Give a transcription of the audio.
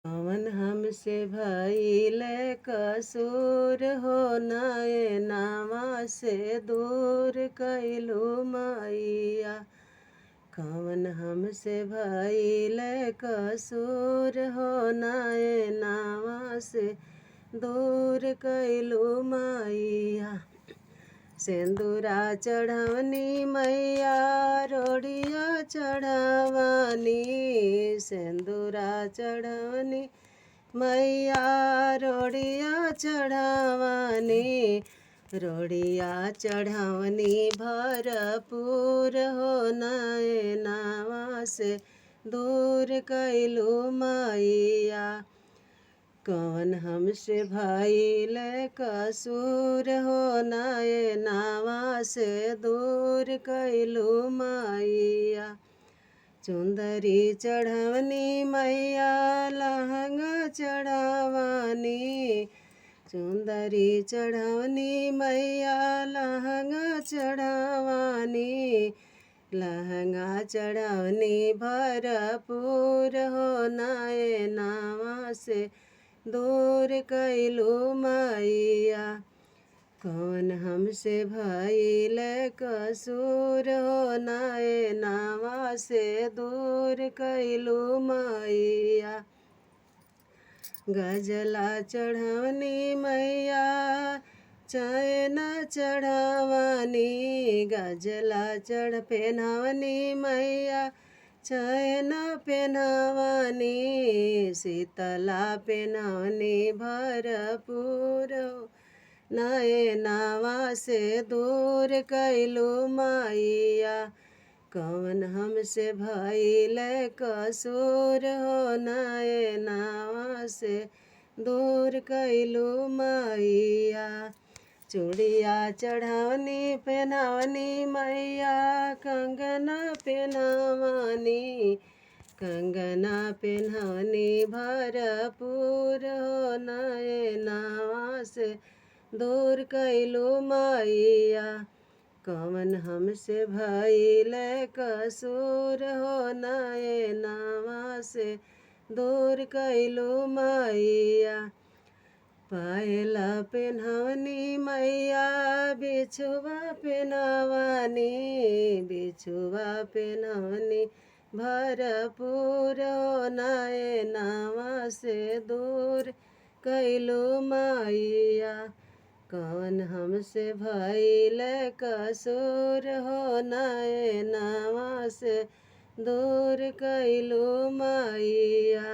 कवन हमसे भइल कसूर हो नयनवा से दूर कैलू मैया। कवन हमसे भइल कसूर हो नयनवा से दूर कैलू मैया। सिंदूरा चढ़वनी मैया रोड़िया चढ़वनी। सिंदूरा चढ़वनी मैया रोड़िया चढ़वनी। रोड़िया चढ़वनी भरपूर हो नयनवा से दूर कैलू मैया। कवन हमसे भइल कसूर हो नयनवा से दूर कैलू मैया। चुंदरी चढ़वनी मैया लहंगा चढ़वनी। चुंदरी चढ़वनी मैया लहंगा चढ़वनी। लहंगा चढ़वनी भरपूर हो नयनवा से दूर कैलू मैया। कवन हमसे भइल कसूर हो नयनवा से दूर कैलू मैया। गजला चढ़वनी मैया चैन चढ़वनी। गजला चढ़ पेनवनी मैया चैन पेनवनी। शीतला पेनवनी भरपूर नयनवा से दूर कैलू मैया। कवन हमसे भइल कसूर हो नयनवा से दूर कैलू मैया। चूड़िया चढ़वनी पेनवनी मैया कंगना पेनवनी। कंगना पेनवनी भरपूर हो नयनवा से दूर कैलू मैया। कवन हमसे भइल कसूर हो नयनवा से दूर कैलू मैया। पायला पेनवनी मैया बिछुआ पेनवनी। बिछुआ पेनवनी भरपूर हो नयनवा से दूर कैलू मैया। कवन हमसे भइल कसूर हो नयनवा से दूर कैलू मैया।